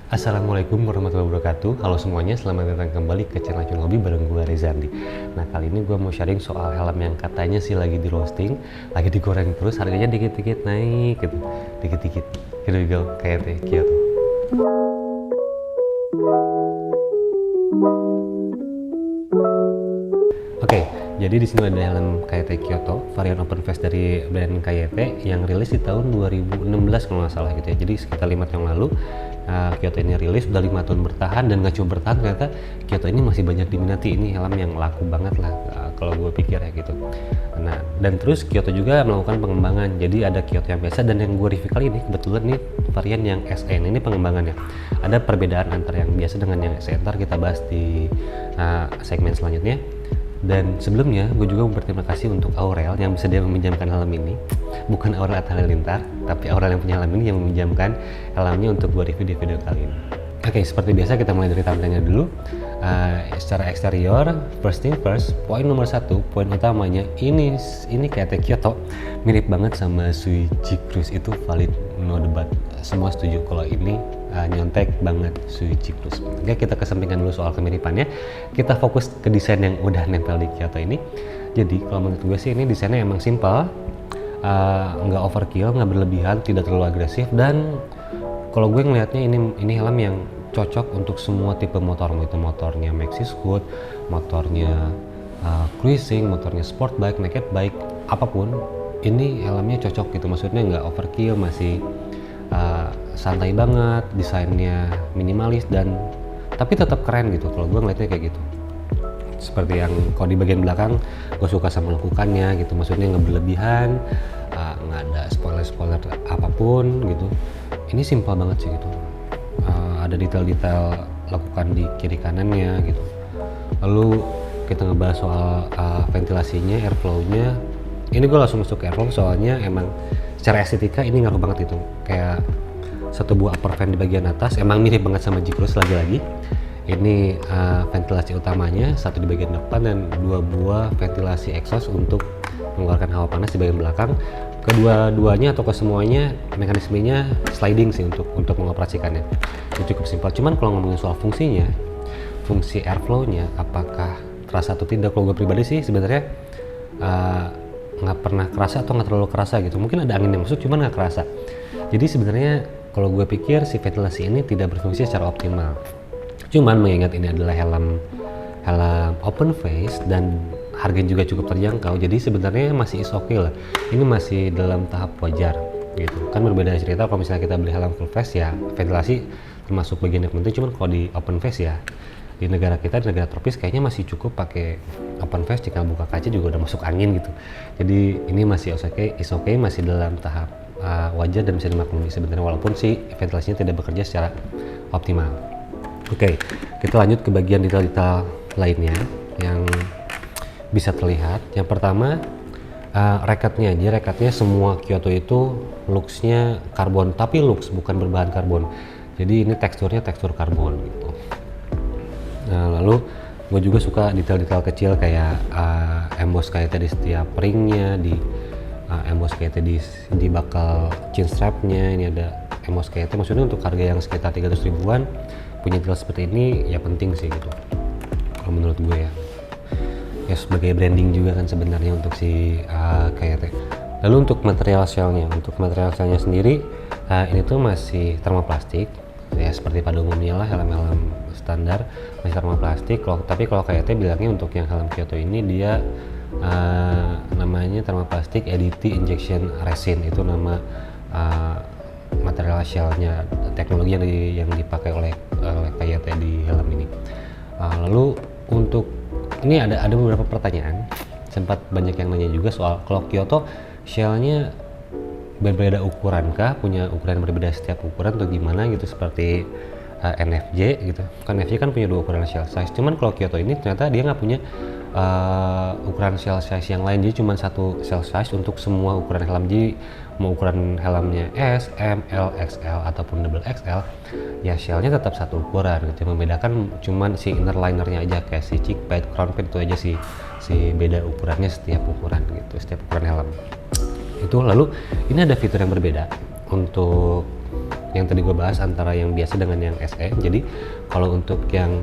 Assalamualaikum warahmatullahi wabarakatuh. Halo semuanya, selamat datang kembali ke channel Cun Hobi bareng gue Rezandi. Nah, kali ini gue mau sharing soal helm yang katanya sih lagi di roasting, lagi digoreng terus, harganya dikit-dikit naik gitu, dikit-dikit. Here we go, KT Kyoto. Oke, jadi di sini ada helm KT Kyoto, varian open face dari brand KT yang rilis di tahun 2016 kalau nggak salah gitu ya. Jadi sekitar 5 tahun lalu Kyoto ini rilis, udah 5 tahun bertahan, dan nggak cuma bertahan, ternyata Kyoto ini masih banyak diminati. Ini helm yang laku banget lah kalau gue pikir ya gitu. Nah, dan terus Kyoto juga melakukan pengembangan. Jadi ada Kyoto yang biasa dan yang gue review kali ini kebetulan nih varian yang SE. Ini pengembangannya. Ada perbedaan antara yang biasa dengan yang SE. Ntar kita bahas di segmen selanjutnya. Dan sebelumnya gue juga berterima kasih untuk Aurel yang bisa dia meminjamkan helm ini. Bukan Aurel Atta Halilintar, tapi Aurel yang punya helm ini yang meminjamkan helmnya untuk gue review di video kali ini. Oke, seperti biasa kita mulai dari tampilannya dulu. Secara eksterior, first thing first, poin nomor 1, poin utamanya ini kayak Kyoto mirip banget sama Suichi Cruise, itu valid, no debat, semua setuju kalau ini nyontek banget Suichi Cruise. Oke, kita kesampingkan dulu soal kemiripannya, kita fokus ke desain yang udah nempel di Kyoto ini. Jadi kalau menurut gue sih ini desainnya emang simpel, nggak overkill, nggak berlebihan, tidak terlalu agresif, dan kalau gue ngelihatnya ini helm yang cocok untuk semua tipe motor, itu motornya maxi scoot, motornya cruising, motornya sport bike, naked bike, apapun ini helmnya cocok gitu. Maksudnya nggak overkill, masih santai banget, desainnya minimalis dan tapi tetap keren gitu. Kalau gue ngeliatnya kayak gitu. Seperti yang kalau di bagian belakang gue suka sama lekukannya gitu, maksudnya nggak berlebihan, nggak ada spoiler apapun gitu. Ini simpel banget sih gitu. Ada detail-detail lekukan di kiri kanannya gitu. Lalu kita ngebahas soal ventilasinya, airflow-nya. Ini gue langsung masuk ke airflow soalnya emang secara estetika ini ngaruh banget gitu. Kayak satu buah upper fan di bagian atas emang mirip banget sama G-Cruise lagi-lagi. Ini ventilasi utamanya, satu di bagian depan dan dua buah ventilasi exhaust untuk mengeluarkan hawa panas di bagian belakang. Kedua-duanya atau kesemuanya mekanismenya sliding sih untuk mengoperasikannya. Itu cukup simpel. Cuman kalau ngomongin soal fungsinya, fungsi airflow-nya apakah terasa atau tidak, kalau gue pribadi sih sebenarnya nggak pernah kerasa atau nggak terlalu kerasa gitu. Mungkin ada angin yang masuk cuman nggak kerasa. Jadi sebenarnya kalau gue pikir si ventilasi ini tidak berfungsi secara optimal. Cuman mengingat ini adalah helm open face dan harganya juga cukup terjangkau, jadi sebenarnya masih is okay lah. Ini masih dalam tahap wajar gitu. Kan berbeda cerita kalau misalnya kita beli helm full face ya ventilasi termasuk bagian yang penting. Cuman kalau di open face ya di negara kita, di negara tropis kayaknya masih cukup pakai open face, jika buka kaca juga udah masuk angin gitu. Jadi ini masih is okay, masih dalam tahap wajar dan bisa dimaklumi sebenarnya, walaupun sih ventilasinya tidak bekerja secara optimal. Oke, kita lanjut ke bagian detail-detail lainnya yang bisa terlihat. Yang pertama rekatnya aja, rekatnya semua Kyoto itu looksnya karbon, tapi looks bukan berbahan karbon, jadi ini teksturnya tekstur karbon gitu. Nah, lalu gue juga suka detail-detail kecil kayak emboss kayak tadi setiap ringnya, di emboss kayak tadi di bakal chin strapnya ini ada emboss kayak maksudnya untuk harga yang sekitar 300 ribuan punya detail seperti ini ya penting sih gitu kalau menurut gue ya. Ya sebagai branding juga kan sebenarnya untuk si KT. Lalu untuk material shellnya sendiri ini tuh masih termoplastik ya, seperti pada umumnya lah helm-helm standar masih termoplastik. Tapi kalau KT bilangnya untuk yang helm Kyoto ini dia namanya termoplastik EDT injection resin, itu nama material shellnya, teknologi yang dipakai oleh KT di helm ini. Lalu untuk ini ada beberapa pertanyaan, sempat banyak yang nanya juga soal kalau Kyoto shellnya berbeda ukuran kah, punya ukuran berbeda setiap ukuran atau gimana gitu, seperti NFJ gitu kan. NFJ kan punya dua ukuran shell size, cuman kalau Kyoto ini ternyata dia nggak punya ukuran shell size yang lain, jadi cuma satu shell size untuk semua ukuran helm. Jadi mau ukuran helmnya S, M, L, XL ataupun double XL ya shellnya tetap satu ukuran gitu. Yang membedakan cuman si inner linernya aja, kayak si cheek pad, crown pad, itu aja si beda ukurannya setiap ukuran gitu, setiap ukuran helm itu. Lalu ini ada fitur yang berbeda untuk yang tadi gue bahas antara yang biasa dengan yang SE. Jadi kalau untuk yang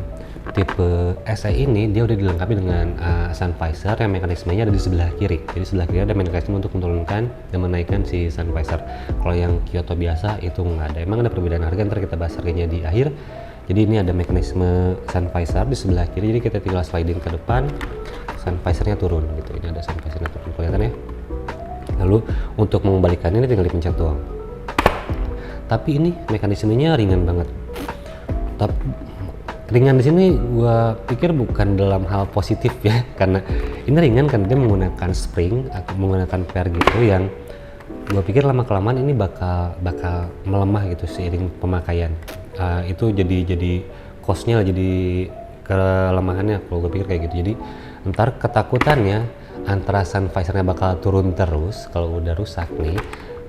tipe SE ini dia udah dilengkapi dengan sun visor yang mekanismenya ada di sebelah kiri. Jadi sebelah kiri ada mekanisme untuk menurunkan dan menaikkan si sun visor. Kalau yang Kyoto biasa itu nggak ada. Emang ada perbedaan harga, ntar kita bahas harganya di akhir. Jadi ini ada mekanisme sun visor di sebelah kiri, jadi kita tinggal sliding ke depan, sun visornya turun gitu. Ini ada sun visornya turun, kelihatan ya. Lalu untuk mengembalikannya ini tinggal dipencet doang. Tapi ini mekanismenya ringan banget. Tapi ringan di sini gua pikir bukan dalam hal positif ya, karena ini ringan kan dia menggunakan spring atau menggunakan per gitu yang gua pikir lama kelamaan ini bakal melemah gitu seiring pemakaian. Itu jadi cost-nya, jadi kelemahannya kalau gue pikir kayak gitu. Jadi ntar ketakutannya antara sun visornya bakal turun terus kalau udah rusak nih,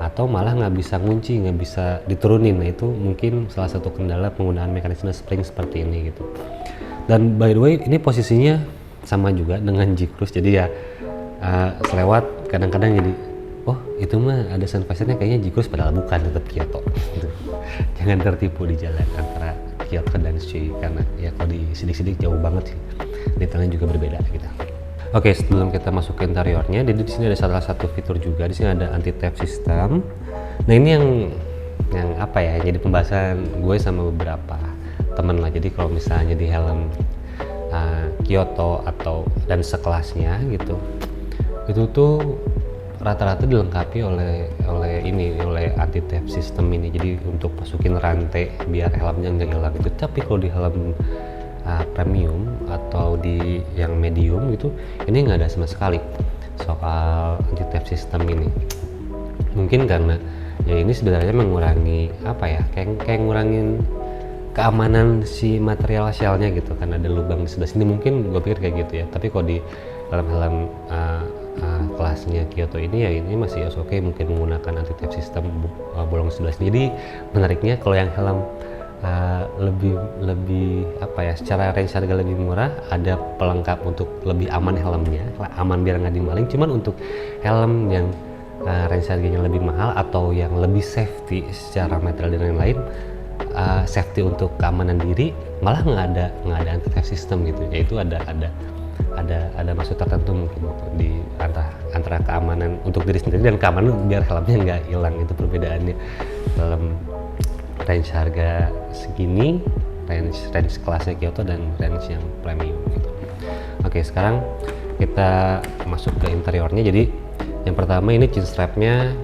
atau malah nggak bisa ngunci, nggak bisa diturunin. Nah itu mungkin salah satu kendala penggunaan mekanisme spring seperti ini gitu. Dan by the way ini posisinya sama juga dengan G-Cruise, jadi ya selewat kadang-kadang jadi oh itu mah ada sun visornya kayaknya G-Cruise, padahal bukan, tetap Kyoto gitu. Jangan tertipu di jalan antara Kyoto dan Shui, karena ya kalau di sidik-sidik jauh banget sih, detailnya juga berbeda gitu. Oke, sebelum kita masuk ke interiornya, jadi di sini ada salah satu fitur juga. Di sini ada anti theft system. Nah ini yang apa ya? Jadi pembahasan gue sama beberapa teman lah. Jadi kalau misalnya di helm Kyoto atau dan sekelasnya gitu, itu tuh rata-rata dilengkapi oleh anti theft system ini. Jadi untuk masukin rantai biar helmnya nggak hilang gitu. Tapi kalau di helm premium atau di yang medium gitu, ini nggak ada sama sekali soal anti theft system ini. Mungkin karena ya ini sebenarnya mengurangi apa ya, kayak ngurangin keamanan si material shellnya gitu, kan ada lubang di sebelah sini, mungkin gue pikir kayak gitu ya. Tapi kalau di dalam helm kelasnya Kyoto ini ya ini masih oke, mungkin menggunakan anti theft system bolong sebelah sini. Jadi menariknya kalau yang helm lebih apa ya, secara range harga lebih murah, ada pelengkap untuk lebih aman helmnya, aman biar nggak dimaling. Cuman untuk helm yang range harganya lebih mahal atau yang lebih safety secara material dan lain-lain, safety untuk keamanan diri, malah nggak ada anti theft system gitu. Yaitu ada maksud tertentu mungkin gitu, di antara keamanan untuk diri sendiri dan keamanan biar helmnya nggak hilang. Itu perbedaannya dalam range harga segini, range kelasnya Kyoto dan range yang premium gitu. Oke, sekarang kita masuk ke interiornya. Jadi yang pertama ini chin strapnya,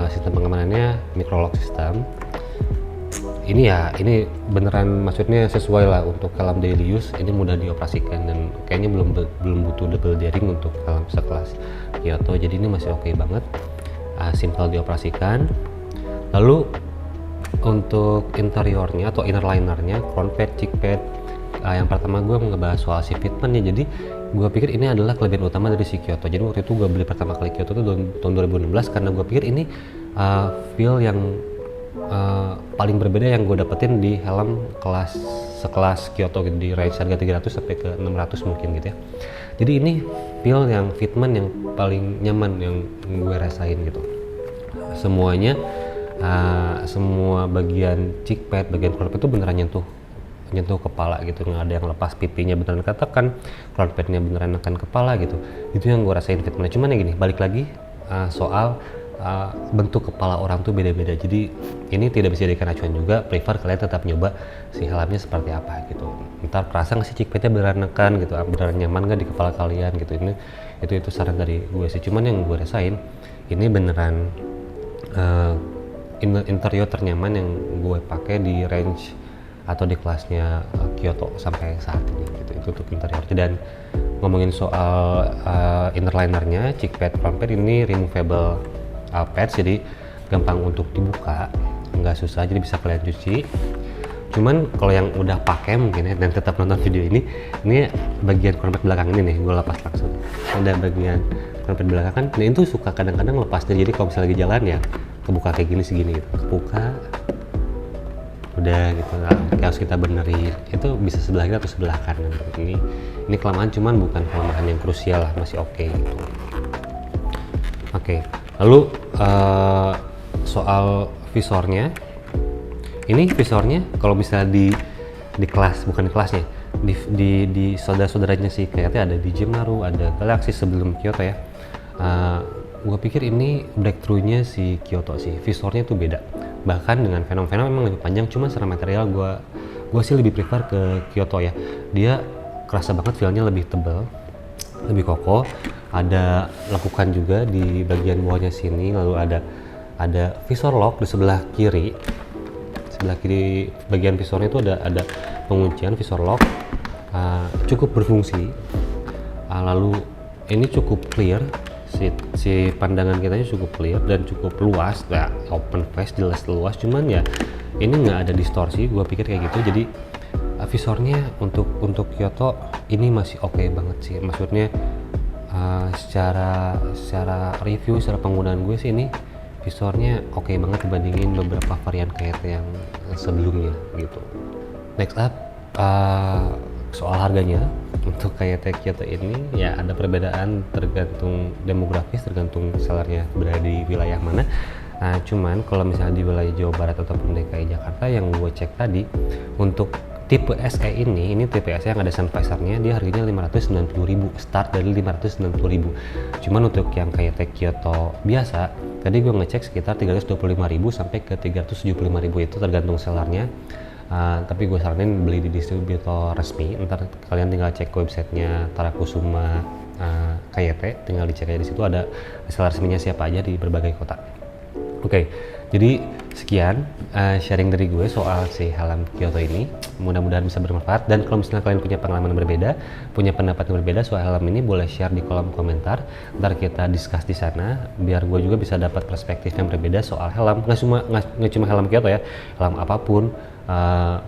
sistem pengamanannya micro lock system. Ini beneran maksudnya sesuai lah untuk helm daily use, ini mudah dioperasikan dan kayaknya belum butuh double daring untuk helm sekelas Kyoto. Jadi ini masih oke banget, simple dioperasikan. Lalu untuk interiornya atau inner linernya, crown pad, cheek pad, yang pertama gue mau ngebahas soal si fitmentnya. Jadi gue pikir ini adalah kelebihan utama dari si Kyoto. Jadi waktu itu gue beli pertama kali Kyoto itu tahun 2016 karena gue pikir ini feel yang paling berbeda yang gue dapetin di helm sekelas Kyoto gitu, di range harga 300 sampai ke 600 mungkin gitu ya. Jadi ini feel yang fitment yang paling nyaman yang gue rasain gitu. Semuanya semua bagian cheek pad, bagian crown pad itu beneran nyentuh kepala gitu, nggak ada yang lepas, pipinya beneran ketekan, crown padnya beneran nekan kepala gitu. Itu yang gue rasain fitmentnya. Cuman ya gini, balik lagi soal bentuk kepala orang tuh beda-beda, jadi ini tidak bisa dijadikan acuan juga. Prefer kalian tetap nyoba si helmnya seperti apa gitu, ntar perasa nggak sih cheek padnya beneran nekan gitu, beneran nyaman nggak di kepala kalian gitu. Ini itu saran dari gue sih. Cuman yang gue rasain ini beneran interior ternyaman yang gue pakai di range atau di kelasnya Kyoto sampai saat ini gitu. Itu untuk interior. Dan ngomongin soal inner linernya, cheek pad, crown pad ini removable pads, jadi gampang untuk dibuka, nggak susah, jadi bisa kalian cuci. Cuman kalau yang udah pakai mungkin ya, dan tetap nonton video ini bagian crown pad belakang ini nih gue lepas langsung. Ada bagian crown pad belakang kan, nah itu suka kadang-kadang lepasnya. Jadi kalau misalnya lagi jalan ya kebuka kayak gini segini gitu, kebuka udah gitu, harus kita benerin. Itu bisa sebelah kiri atau sebelah kanan. Ini kelemahan, cuman bukan kelemahan yang krusial lah, masih oke gitu. Oke. Lalu soal visornya, ini visornya kalau misalnya di kelas, bukan di kelasnya, di saudara-saudaranya si KYT ada di Jimaru, ada Galaxy sebelum Kyoto ya. Gue pikir ini breakthrough-nya si Kyoto sih, visornya tuh beda. Bahkan dengan Venom memang lebih panjang, cuman secara material gue sih lebih prefer ke Kyoto ya. Dia kerasa banget feel-nya lebih tebal, lebih kokoh. Ada lekukan juga di bagian bawahnya sini, lalu ada visor lock di sebelah kiri. Sebelah kiri bagian visornya itu ada penguncian visor lock, cukup berfungsi. Lalu ini cukup clear, si pandangan kitanya cukup clear dan cukup luas, open face, jelas luas. Cuman ya ini nggak ada distorsi, gue pikir kayak gitu. Jadi visornya untuk Kyoto ini masih oke banget sih. Maksudnya secara review, secara penggunaan gue sih ini visornya oke banget dibandingin beberapa varian KYT yang sebelumnya gitu. Next up, soal harganya. Untuk KYT Kyoto ini ya ada perbedaan tergantung demografis, tergantung sellernya berada di wilayah mana. Cuman kalau misalnya di wilayah Jawa Barat ataupun DKI Jakarta yang gue cek tadi, untuk tipe SE ini tipe SE yang ada sun visornya, dia harganya 590.000, start dari 590.000. Cuman untuk yang KYT Kyoto biasa, tadi gue ngecek sekitar 325.000 sampai ke 375.000, itu tergantung sellernya. Tapi gue saranin beli di distributor resmi. Ntar kalian tinggal cek websitenya Tarakusuma KYT, tinggal dicek aja, di situ ada seller resminya siapa aja di berbagai kota. Oke, jadi sekian sharing dari gue soal si helm Kyoto ini. Mudah-mudahan bisa bermanfaat, dan kalau misalnya kalian punya pengalaman yang berbeda, punya pendapat yang berbeda soal helm ini, boleh share di kolom komentar. Ntar kita discuss di sana, biar gue juga bisa dapat perspektif yang berbeda soal helm. Nggak cuma helm Kyoto ya, helm apapun,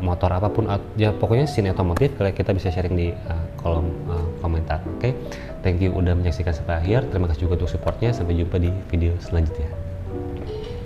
motor apapun, ya pokoknya scene otomotif, kita bisa sharing di kolom komentar. Oke, thank you udah menyaksikan sampai akhir. Terima kasih juga untuk supportnya. Sampai jumpa di video selanjutnya.